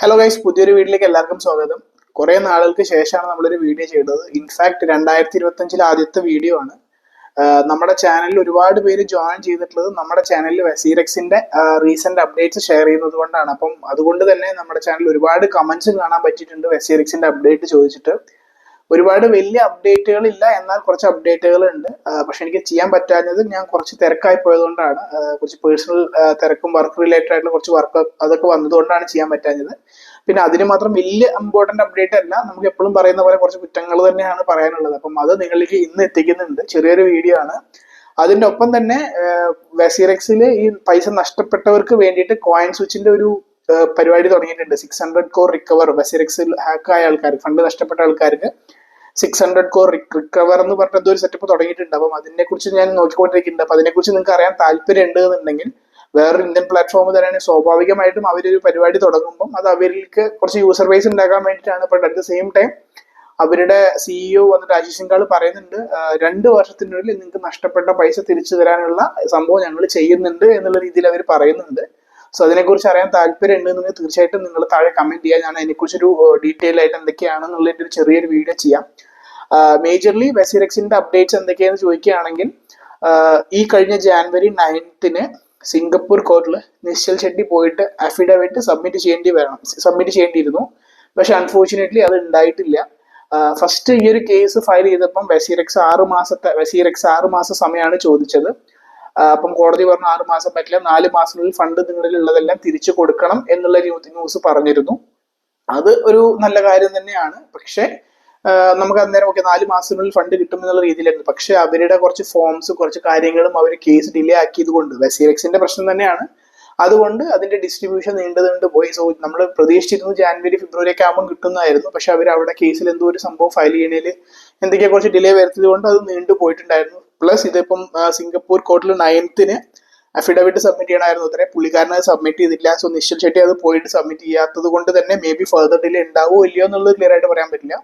Hello guys, പുതിയൊരു വീഡിയോയിലേക്ക് എല്ലാവർക്കും സ്വാഗതം. കുറെ നാളുകൾക്ക് ശേഷമാണ് നമ്മളൊരു വീഡിയോ ചെയ്തത്. ഇൻഫാക്ട് 2025 ആദ്യത്തെ വീഡിയോ ആണ്. നമ്മുടെ ചാനലിൽ ഒരുപാട് പേര് ജോയിൻ ചെയ്തിട്ടുള്ളത് നമ്മുടെ ചാനലിൽ വെസീറെക്സിന്റെ റീസെന്റ് അപ്ഡേറ്റ്സ് ഷെയർ ചെയ്യുന്നത് കൊണ്ടാണ്. അപ്പം അതുകൊണ്ട് തന്നെ നമ്മുടെ ചാനലിൽ ഒരുപാട് കമന്റ്സ് കാണാൻ പറ്റിയിട്ടുണ്ട് വെസീറെക്സിന്റെ അപ്ഡേറ്റ് ചോദിച്ചിട്ട്. ഒരുപാട് വലിയ അപ്ഡേറ്റുകൾ ഇല്ല, എന്നാൽ കുറച്ച് അപ്ഡേറ്റുകൾ ഉണ്ട്. പക്ഷെ എനിക്ക് ചെയ്യാൻ പറ്റാഞ്ഞത് ഞാൻ കുറച്ച് തിരക്കായി പോയതുകൊണ്ടാണ്. കുറച്ച് പേഴ്സണൽ തിരക്കും വർക്ക് റിലേറ്റഡ് ആയിട്ടുള്ള കുറച്ച് വർക്ക് അതൊക്കെ വന്നതുകൊണ്ടാണ് ചെയ്യാൻ പറ്റാഞ്ഞത്. പിന്നെ അതിന് മാത്രം വലിയ ഇമ്പോർട്ടന്റ് അപ്ഡേറ്റ് അല്ല, നമുക്ക് എപ്പോഴും പറയുന്ന പോലെ കുറച്ച് കുറ്റങ്ങൾ തന്നെയാണ് പറയാനുള്ളത്. അപ്പം അത് നിങ്ങളിലേക്ക് ഇന്ന് എത്തിക്കുന്നുണ്ട്. ചെറിയൊരു വീഡിയോ ആണ്. അതിന്റെ ഒപ്പം തന്നെ വെസീറെക്സിൽ ഈ പൈസ നഷ്ടപ്പെട്ടവർക്ക് വേണ്ടിയിട്ട് കോയിൻ സ്വിച്ചിന്റെ ഒരു പരിപാടി തുടങ്ങിയിട്ടുണ്ട്. 600 കോർ റിക്കവർ. വെസീറെക്സിൽ ഹാക്ക് ആയ ആൾക്കാർ, ഫണ്ട് നഷ്ടപ്പെട്ട ആൾക്കാർക്ക് 600 കോർ റിക്കവർ എന്ന് പറഞ്ഞ എന്തോ ഒരു സെറ്റപ്പ് തുടങ്ങിയിട്ടുണ്ട്. അപ്പം അതിനെ കുറിച്ച് ഞാൻ നോക്കിക്കൊണ്ടിരിക്കുന്നുണ്ട്. അപ്പൊ അതിനെക്കുറിച്ച് നിങ്ങൾക്ക് അറിയാൻ താല്പര്യം ഉണ്ട് എന്നുണ്ടെങ്കിൽ വേറൊരു ഇന്ത്യൻ പ്ലാറ്റ്ഫോം തന്നെയാണ്. സ്വാഭാവികമായിട്ടും അവരൊരു പരിപാടി തുടങ്ങുമ്പോൾ അത് അവർക്ക് കുറച്ച് യൂസർ ബേസ് ഉണ്ടാക്കാൻ വേണ്ടിയിട്ടാണ്. But at the same time അവരുടെ സിഇഒ വന്നിട്ട് അജയ് സിംഗാൾ പറയുന്നുണ്ട്, 2 വർഷത്തിനുള്ളിൽ നിങ്ങൾക്ക് നഷ്ടപ്പെട്ട പൈസ തിരിച്ചു തരാനുള്ള സംഭവം ഞങ്ങൾ ചെയ്യുന്നുണ്ട് എന്നുള്ള രീതിയിൽ അവർ പറയുന്നുണ്ട്. സോ അതിനെക്കുറിച്ച് അറിയാൻ താല്പര്യം ഉണ്ടെന്നുണ്ടെങ്കിൽ തീർച്ചയായിട്ടും നിങ്ങൾ താഴെ കമന്റ് ചെയ്യാൻ. ഞാൻ അതിനെക്കുറിച്ചൊരു ഡീറ്റെയിൽ ആയിട്ട് എന്തൊക്കെയാണെന്നുള്ളതിന്റെ ഒരു ചെറിയൊരു വീഡിയോ ചെയ്യാം. മേജർലി വെസീറെക്സിന്റെ അപ്ഡേറ്റ്സ് എന്തൊക്കെയാണെന്ന് ചോദിക്കുകയാണെങ്കിൽ, ഈ കഴിഞ്ഞ ജാനുവരി 9 സിംഗപ്പൂർ കോർട്ടിൽ നിശ്ചൽ ഷെട്ടി പോയിട്ട് അഫിഡവിറ്റ് സബ്മിറ്റ് ചെയ്യേണ്ടിയിരുന്നു. പക്ഷെ അൺഫോർച്ചുനേറ്റ്ലി അത് ഉണ്ടായിട്ടില്ല. ഫസ്റ്റ് ഈ ഒരു കേസ് ഫയൽ ചെയ്തപ്പം വെസീറെക്സ് 6 മാസ സമയമാണ് ചോദിച്ചത്. അപ്പം കോടതി പറഞ്ഞു 6 മാസം പറ്റില്ല, 4 മാസത്തിനുള്ളിൽ ഫണ്ട് നിങ്ങളിൽ ഉള്ളതെല്ലാം തിരിച്ചു കൊടുക്കണം എന്നുള്ള ന്യൂസ് പറഞ്ഞിരുന്നു. അത് ഒരു നല്ല കാര്യം തന്നെയാണ്. പക്ഷെ നമുക്ക് അന്നേരം 4 മാസത്തിനുള്ളിൽ ഫണ്ട് കിട്ടും എന്നുള്ള രീതിയിലായിരുന്നു. പക്ഷെ അവരുടെ കുറച്ച് ഫോംസ്, കുറച്ച് കാര്യങ്ങളും അവർ കേസ് ഡിലേ ആക്കിയത് കൊണ്ട് വെസീറെക്സിന്റെ പ്രശ്നം തന്നെയാണ്. അതുകൊണ്ട് അതിന്റെ ഡിസ്ട്രിബ്യൂഷൻ നീണ്ടു പോയി. സോ നമ്മൾ പ്രതീക്ഷിച്ചിരുന്നു ജാനുവരി ഫെബ്രുവരി ഒക്കെ ആകുമ്പോൾ കിട്ടുന്നതായിരുന്നു. പക്ഷെ അവർ അവിടെ കേസിൽ എന്തോ ഒരു സംഭവം ഫയൽ ചെയ്യണേൽ എന്തൊക്കെയാ കുറച്ച് ഡിലേ വരുത്തിയത് കൊണ്ട് അത് നീണ്ടു പോയിട്ടുണ്ടായിരുന്നു. പ്ലസ് ഇതിപ്പം സിംഗപ്പൂർ കോർട്ടിൽ 9 അഫിഡവിറ്റ് സബ്മിറ്റ് ചെയ്യണമായിരുന്നു. അത്രേ പുള്ളിക്കാരൻ അത് സബ്മിറ്റ് ചെയ്തില്ല. സോ നിശ്ചൽ ഷെട്ടി അത് പോയിട്ട് സബ്മിറ്റ് ചെയ്യാത്തത് കൊണ്ട് തന്നെ മേ ബി ഫർദർ ഡിലേ ഉണ്ടാവോ ഇല്ലയോ എന്നുള്ളത് ക്ലിയർ ആയിട്ട് പറയാൻ പറ്റില്ല.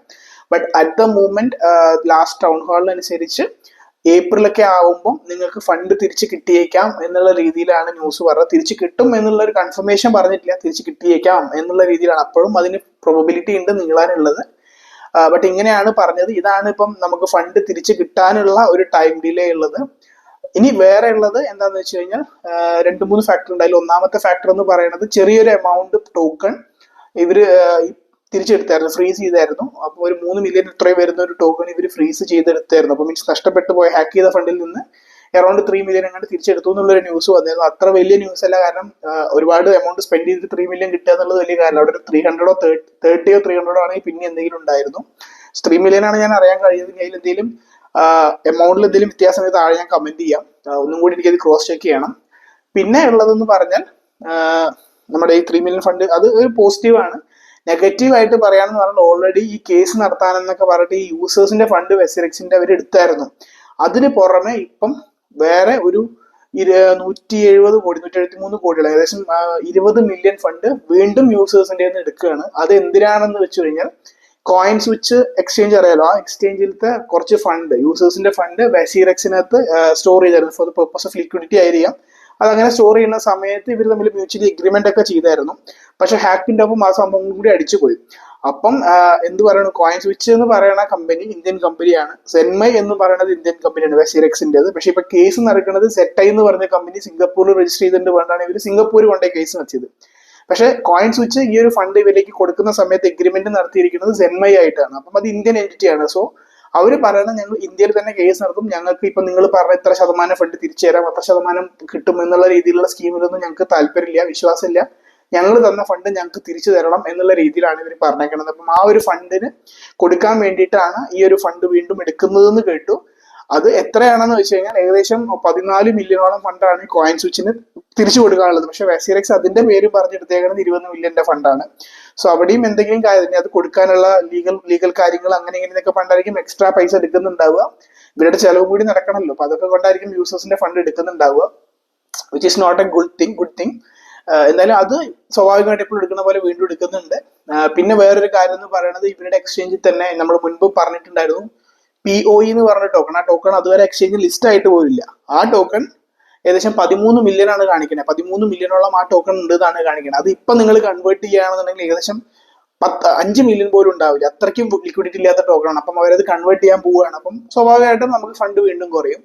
But at the moment last town ഹാളിനനുസരിച്ച് ഏപ്രിലൊക്കെ ആവുമ്പോൾ നിങ്ങൾക്ക് ഫണ്ട് തിരിച്ച് കിട്ടിയേക്കാം എന്നുള്ള രീതിയിലാണ് ന്യൂസ് പറഞ്ഞത്. തിരിച്ച് കിട്ടും എന്നുള്ള ഒരു കൺഫർമേഷൻ പറഞ്ഞിട്ടില്ല, തിരിച്ച് കിട്ടിയേക്കാം എന്നുള്ള രീതിയിലാണ്. അപ്പോഴും അതിന് പ്രോബബിലിറ്റി ഉണ്ട് നീളാനുള്ളത്. ബട്ട് ഇങ്ങനെയാണ് പറഞ്ഞത്. ഇതാണ് ഇപ്പം നമുക്ക് ഫണ്ട് തിരിച്ച് കിട്ടാനുള്ള ഒരു ടൈം ഡിലേ ഉള്ളത്. ഇനി വേറെ ഉള്ളത് എന്താന്ന് വെച്ച് കഴിഞ്ഞാൽ 2-3 ഫാക്ടർ ഉണ്ടായാലും ഒന്നാമത്തെ ഫാക്ടർ എന്ന് പറയുന്നത് ചെറിയൊരു എമൗണ്ട് ടോക്കൺ ഇവര് തിരിച്ചെടുത്തായിരുന്നു, ഫ്രീസ് ചെയ്തായിരുന്നു. അപ്പോൾ ഒരു 3 മില്യൺ ഇത്രയും വരുന്ന ഒരു ടോക്കൺ ഇവർ ഫ്രീസ് ചെയ്തെടുത്തായിരുന്നു. അപ്പോൾ മീൻസ് നഷ്ടപ്പെട്ടു പോയ ഹാക്ക് ചെയ്ത ഫണ്ടിൽ നിന്ന് അറൌണ്ട് 3 മില്യൺ എങ്ങാണ്ട് തിരിച്ചെടുത്തു എന്നുള്ളൊരു ന്യൂസ് വന്നിരുന്നു. അത്ര വലിയ ന്യൂസ് അല്ല, കാരണം ഒരുപാട് എമൗണ്ട് സ്പെൻഡ് ചെയ്തിട്ട് 3 മില്യൺ കിട്ടുക എന്നുള്ളത് വലിയ കാര്യം. അവിടെ ഒരു 300 300 ആണെങ്കിൽ പിന്നെ എന്തെങ്കിലും ഉണ്ടായിരുന്നു. 3 മില്യൺ ആണ് ഞാൻ അറിയാൻ കഴിയുന്നത്. അതിൽ എന്തെങ്കിലും എമൗണ്ടിൽ എന്തെങ്കിലും വ്യത്യാസം താഴെ ഞാൻ കമന്റ് ചെയ്യാം. ഒന്നും കൂടി എനിക്കത് ക്രോസ് ചെക്ക് ചെയ്യണം. പിന്നെ ഉള്ളതെന്ന് പറഞ്ഞാൽ നമ്മുടെ ഈ 3 മില്യൺ ഫണ്ട് അത് ഒരു പോസിറ്റീവാണ്. നെഗറ്റീവ് ആയിട്ട് പറയാന്ന് പറഞ്ഞാൽ ഓൾറെഡി ഈ കേസ് നടത്താനെന്നൊക്കെ പറഞ്ഞിട്ട് ഈ യൂസേഴ്സിന്റെ ഫണ്ട് വെസീറെക്സിന്റെ അവർ എടുത്തായിരുന്നു. അതിന് പുറമെ ഇപ്പം വേറെ ഒരു 170 കോടി 173 കോടിയുള്ള ഏകദേശം 20 മില്യൺ ഫണ്ട് വീണ്ടും യൂസേഴ്സിന്റെ എടുക്കുകയാണ്. അത് എന്തിനാണെന്ന് വെച്ച് കഴിഞ്ഞാൽ കോയിൻ സ്വിച്ച് എക്സ്ചേഞ്ച് അറിയാലോ, ആ എക്സ്ചേഞ്ചിലത്തെ കുറച്ച് ഫണ്ട്, യൂസേഴ്സിന്റെ ഫണ്ട് വെസീറെക്സിനകത്ത് സ്റ്റോർ ചെയ്തായിരുന്നു for the purpose of liquidity ആയിരിക്കാം. അതങ്ങനെ സ്റ്റോർ ചെയ്യുന്ന സമയത്ത് ഇവർ തമ്മിൽ മ്യൂച്വലി എഗ്രിമെന്റ് ഒക്കെ ചെയ്തായിരുന്നു. പക്ഷെ ഹാക്കിന്റെ ഒപ്പം ആ സംഭവം കൂടി അടിച്ചുപോയി. അപ്പം എന്ത് പറയണു, കോയിൻ സ്വിച്ച് എന്ന് പറയുന്ന കമ്പനി ഇന്ത്യൻ കമ്പനിയാണ്, സെൻമൈ എന്ന് പറയുന്നത് ഇന്ത്യൻ കമ്പനിയാണ് വെസീറെക്സിന്റേത്. പക്ഷെ ഇപ്പൊ കേസ് നടക്കുന്നത് സെറ്റൈ എന്ന് പറഞ്ഞ കമ്പനി സിംഗപ്പൂരിൽ രജിസ്റ്റർ ചെയ്തിട്ട് വേണ്ടാണ് ഇവർ സിംഗപ്പൂർ കൊണ്ടേ കേസ് വെച്ചത്. പക്ഷെ കോയിൻ സ്വിച്ച് ഈ ഒരു ഫണ്ട് ഇവരിലേക്ക് കൊടുക്കുന്ന സമയത്ത് എഗ്രിമെന്റ് നടത്തിയിരിക്കുന്നത് സെൻമൈ ആയിട്ടാണ്. അപ്പം അത് ഇന്ത്യൻ എൻറ്റിറ്റിയാണ്. സോ അവർ പറയുന്നത് ഞങ്ങൾ ഇന്ത്യയിൽ തന്നെ കേസ് നടത്തും, ഞങ്ങൾക്ക് ഇപ്പൊ നിങ്ങൾ പറഞ്ഞ ഇത്ര ശതമാനം ഫണ്ട് തിരിച്ചു തരാം, അത്ര ശതമാനം കിട്ടും എന്നുള്ള രീതിയിലുള്ള സ്കീമിലൊന്നും ഞങ്ങൾക്ക് താല്പര്യമില്ല, വിശ്വാസമില്ല, ഞങ്ങൾ തന്ന ഫണ്ട് ഞങ്ങൾക്ക് തിരിച്ചു തരണം എന്നുള്ള രീതിയിലാണ് ഇവർ പറഞ്ഞേക്കുന്നത്. അപ്പം ആ ഒരു ഫണ്ടിന് കൊടുക്കാൻ വേണ്ടിയിട്ടാണ് ഈ ഒരു ഫണ്ട് വീണ്ടും എടുക്കുന്നതെന്ന് കേട്ടു. അത് എത്രയാണെന്ന് വെച്ച് കഴിഞ്ഞാൽ ഏകദേശം 14 മില്യണോളം ഫണ്ടാണ് ഈ കോയിൻ സ്വിച്ചിന് തിരിച്ചു കൊടുക്കാനുള്ളത്. പക്ഷെ വെസീറെക്സ് അതിന്റെ പേര് പറഞ്ഞെടുത്തേക്കുന്നത് 20 മില്യന്റെ ഫണ്ടാണ്. സോ അവിടെയും എന്തെങ്കിലും കാര്യം അത് കൊടുക്കാനുള്ള ലീഗൽ കാര്യങ്ങൾ അങ്ങനെ ഇങ്ങനെയൊക്കെ ഫണ്ടായിരിക്കും എക്സ്ട്രാ പൈസ എടുക്കുന്നുണ്ടാവുക. ഇവരുടെ ചെലവ് കൂടി നടക്കണമല്ലോ. അപ്പൊ അതൊക്കെ കൊണ്ടായിരിക്കും യൂസേഴ്സിന്റെ ഫണ്ട് എടുക്കുന്നുണ്ടാവുക, which is not a good thing. എന്തായാലും അത് സ്വാഭാവികമായിട്ട് എപ്പോഴും എടുക്കുന്ന പോലെ വീണ്ടും എടുക്കുന്നുണ്ട്. പിന്നെ വേറൊരു കാര്യം എന്ന് പറയുന്നത് ഇവരുടെ എക്സ്ചേഞ്ചിൽ തന്നെ നമ്മൾ മുൻപ് പറഞ്ഞിട്ടുണ്ടായിരുന്നു POE എന്ന് പറഞ്ഞ ടോക്കൺ. ആ ടോക്കൺ അതുവരെ എക്സ്ചേഞ്ചിൽ ലിസ്റ്റ് ആയിട്ട് പോലില്ല. ആ ടോക്കൺ ഏകദേശം 13 മില്യൺ ആണ് കാണിക്കുന്നത്. 13 മില്യണോളം ആ ടോക്കൺ ഉണ്ട് എന്നാണ് കാണിക്കുന്നത്. അത് ഇപ്പൊ നിങ്ങൾ കൺവേർട്ട് ചെയ്യുകയാണെന്നുണ്ടെങ്കിൽ ഏകദേശം 5 മില്യൺ പോലും ഉണ്ടാവില്ല. അത്രയ്ക്കും ലിക്വിഡിറ്റി ഇല്ലാത്ത ടോക്കൺ ആണ്. അപ്പം അവരത് കൺവേർട്ട് ചെയ്യാൻ പോവുകയാണ്. അപ്പം സ്വാഭാവികമായിട്ടും നമുക്ക് ഫണ്ട് വീണ്ടും കുറയും.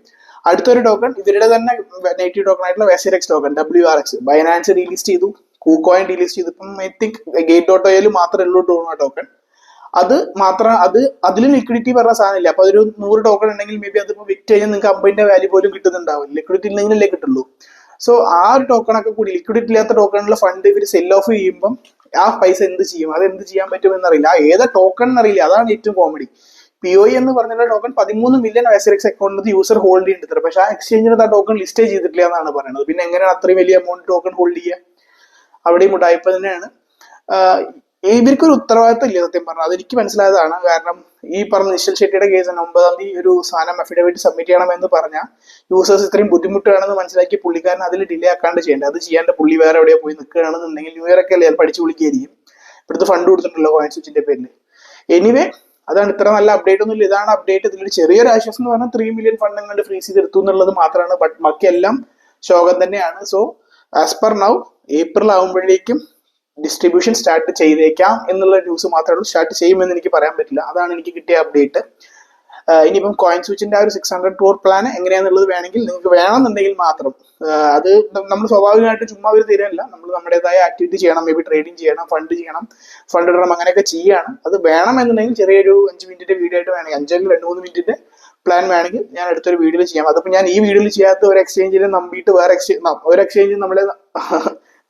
അടുത്തൊരു ടോക്കൺ ഇവരുടെ തന്നെ നേറ്റീവ് ടോക്കൺ ആയിട്ടുള്ള വെസിറെക്സ് ടോക്കൺ WRX ബൈനാൻസ് ഡീലിസ്റ്റ് ചെയ്തു, KuCoin ഡീലിസ്റ്റ് ചെയ്തു. ഇപ്പം ഐ തിങ്ക് Gate.io മാത്രമേ ഉള്ളൂ ടോക്കൺ. അത് മാത്രം അതിലും ലിക്വിഡിറ്റി പറഞ്ഞ സാധനമില്ല. അപ്പൊ അതൊരു 100 ടോക്കൺ ഉണ്ടെങ്കിൽ മേ ബി അതിപ്പോ വിറ്റ് കഴിഞ്ഞാൽ നിങ്ങൾക്ക് 50ന്റെ വാല്യൂ പോലും കിട്ടുന്നുണ്ടാവും. ലിക്വിഡിറ്റി ഇല്ലെങ്കിലല്ലേ കിട്ടുള്ളൂ. സോ ആ ഒരു ടോക്കൺ ഒക്കെ കൂടി ലിക്വിഡിറ്റി ഇല്ലാത്ത ടോക്കണിലെ ഫണ്ട് ഇവർ സെൽ ഓഫ് ചെയ്യുമ്പോൾ ആ പൈസ എന്ത് ചെയ്യും, അത് എന്ത് ചെയ്യാൻ പറ്റുമെന്ന് അറിയില്ല. ആ ഏതാ ടോക്കൺ എന്നറിയില്ല. അതാണ് ഏറ്റവും കോമഡി. POE എന്ന് പറഞ്ഞ ടോക്കൺ 13 മില്യൺ വെസിറെക്സ് അക്കൗണ്ടിൽ യൂസർ ഹോൾഡ് ചെയ്യുന്നുണ്ട്. പക്ഷെ ആ എക്സ്ചേഞ്ചിന് ആ ടോക്കൺ ലിസ്റ്റേ ചെയ്തിട്ടില്ല എന്നാണ് പറയുന്നത്. പിന്നെ എങ്ങനെയാണ് അത്രയും വലിയ എമൗണ്ട് ടോക്കൺ ഹോൾഡ് ചെയ്യുക? അവിടെയും ഉടായ്പ തന്നെയാണ്. ഇവർക്കൊരു ഉത്തരവാദിത്തം ഇല്ല സത്യം പറഞ്ഞാൽ. അതെനിക്ക് മനസ്സിലായതാണ്. കാരണം ഈ പറഞ്ഞ നിശ്ചൽ ഷെട്ടിയുടെ കേസ് 9-ാം തീയതി ഒരു സാധനം അഫിഡവിറ്റ് സബ്മിറ്റ് ചെയ്യണമെന്ന് പറഞ്ഞാൽ യൂസേഴ്സ് ഇത്രയും ബുദ്ധിമുട്ടാണെന്ന് മനസ്സിലാക്കി പുള്ളിക്കാരൻ അതിൽ ഡിലേ ആക്കാണ്ട് ചെയ്യേണ്ടത്. അത് ചെയ്യാണ്ട് പുള്ളി വേറെ എവിടെയോ പോയി നിൽക്കുകയാണെന്നുണ്ടെങ്കിൽ ന്യൂ ഇയർ ഒക്കെ അല്ലേ പഠിച്ചു വിളിക്കുകയായിരിക്കും. ഇവിടുത്തെ ഫണ്ട് കൊടുത്തിട്ടുണ്ടല്ലോ CoinSwitchന്റെ പേരിൽ. എനിവേ അതാണ്, ഇത്ര നല്ല അപ്ഡേറ്റ് ഒന്നും ഇല്ല. ഇതാണ് അപ്ഡേറ്റ്. ഇതിലൊരു ചെറിയൊരു ആശ്വാസം എന്ന് പറഞ്ഞാൽ 3 മില്യൺ ഫണ്ട് എങ്ങാണ്ട് ഫ്രീസ് ചെയ്തെടുത്തു എന്നുള്ളത് മാത്രമാണ്. ബട്ട് ബാക്കിയെല്ലാം ശോകം തന്നെയാണ്. So as per now April ആകുമ്പോഴേക്കും ഡിസ്ട്രിബ്യൂഷൻ സ്റ്റാർട്ട് ചെയ്തേക്കാം എന്നുള്ള ന്യൂസ് മാത്രമേ ഉള്ളൂ. സ്റ്റാർട്ട് ചെയ്യുമെന്ന് എനിക്ക് പറയാൻ പറ്റില്ല. അതാണ് എനിക്ക് കിട്ടിയ അപ്ഡേറ്റ്. ഇനിയിപ്പം CoinSwitchന്റെ ആ ഒരു 600 crore പ്ലാൻ എങ്ങനെയാണെന്നുള്ളത് വേണമെങ്കിൽ നിങ്ങൾക്ക് വേണമെന്നുണ്ടെങ്കിൽ മാത്രം അത് നമ്മൾ സ്വാഭാവികമായിട്ട് ചുമ്മാ ഒരു തീരല്ല. നമ്മൾ നമ്മുടേതായ ആക്ടിവിറ്റി ചെയ്യണം. മേ ബി ട്രേഡിങ് ചെയ്യണം, ഫണ്ട് ഇടണം, അങ്ങനെയൊക്കെ ചെയ്യാണ്. അത് വേണമെന്നുണ്ടെങ്കിൽ ചെറിയൊരു 5 മിനിറ്റിന്റെ വീഡിയോ ആയിട്ട് വേണമെങ്കിൽ 5 അല്ലെങ്കിൽ 2-3 മിനിറ്റിന്റെ പ്ലാൻ വേണമെങ്കിൽ ഞാൻ അടുത്തൊരു വീഡിയോയിൽ ചെയ്യാം. അതിപ്പോൾ ഞാൻ ഈ വീഡിയോയിൽ ചെയ്യാത്ത ഒരു എക്സ്ചേഞ്ചിനെ നമ്പിയിട്ട് ഒരു എക്സ്ചേഞ്ച് നമ്മളെ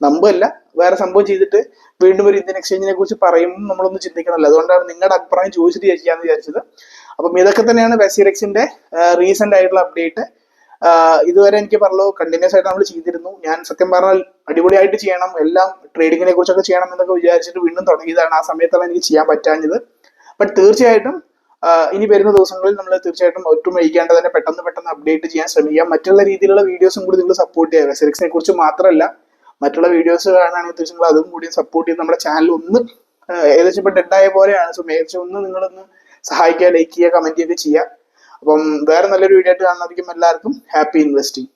നമ്പല്ല വേറെ സംഭവം ചെയ്തിട്ട് വീണ്ടും ഒരു ഇന്ത്യൻ എക്സ്ചേഞ്ചിനെ കുറിച്ച് പറയുമ്പോൾ നമ്മളൊന്ന് ചിന്തിക്കണമല്ലോ. അതുകൊണ്ടാണ് നിങ്ങളുടെ അഭിപ്രായം ചോദിച്ചിട്ട് ചെയ്യാന്ന് വിചാരിച്ചത്. അപ്പം ഇതൊക്കെ തന്നെയാണ് വെസിറെക്സിന്റെ റീസെന്റ് ആയിട്ടുള്ള അപ്ഡേറ്റ്. ഇതുവരെ എനിക്ക് പറഞ്ഞു കണ്ടിന്യൂസ് ആയിട്ട് നമ്മൾ ചെയ്തിരുന്നു. ഞാൻ സത്യം പറഞ്ഞാൽ അടിപൊളിയായിട്ട് ചെയ്യണം, എല്ലാം ട്രേഡിങ്ങിനെ കുറിച്ചൊക്കെ ചെയ്യണം എന്നൊക്കെ വിചാരിച്ചിട്ട് വീണ്ടും തുടങ്ങിയതാണ്. ആ സമയത്താണ് എനിക്ക് ചെയ്യാൻ പറ്റാഞ്ഞത്. ബട്ട് തീർച്ചയായിട്ടും ഇനി വരുന്ന ദിവസങ്ങളിൽ നമ്മൾ തീർച്ചയായിട്ടും ഒട്ടും വൈകാണ്ട് തന്നെ പെട്ടെന്ന് അപ്ഡേറ്റ് ചെയ്യാൻ ശ്രമിക്കാം. മറ്റുള്ള രീതിയിലുള്ള വീഡിയോസും കൂടി നിങ്ങൾ സപ്പോർട്ട് ചെയ്യുക. വെസിറെക്സിനെ കുറിച്ച് മാത്രമല്ല മറ്റുള്ള വീഡിയോസ് കാണുകയാണെങ്കിൽ തീർച്ചയായും അതും കൂടി സപ്പോർട്ട് ചെയ്ത് നമ്മുടെ ചാനൽ ഒന്ന് ഏകദേശം ഇപ്പൊ ഡെഡായ പോലെയാണ്. സോ മേടിച്ച് ഒന്ന് നിങ്ങളൊന്ന് സഹായിക്കുക, ലൈക്ക് ചെയ്യുക, കമന്റ് ചെയ്യുക ചെയ്യുക. അപ്പം വേറെ നല്ലൊരു വീഡിയോ ആയിട്ട് കാണുന്നതായിരിക്കും. എല്ലാവർക്കും ഹാപ്പി ഇൻവെസ്റ്റിംഗ്.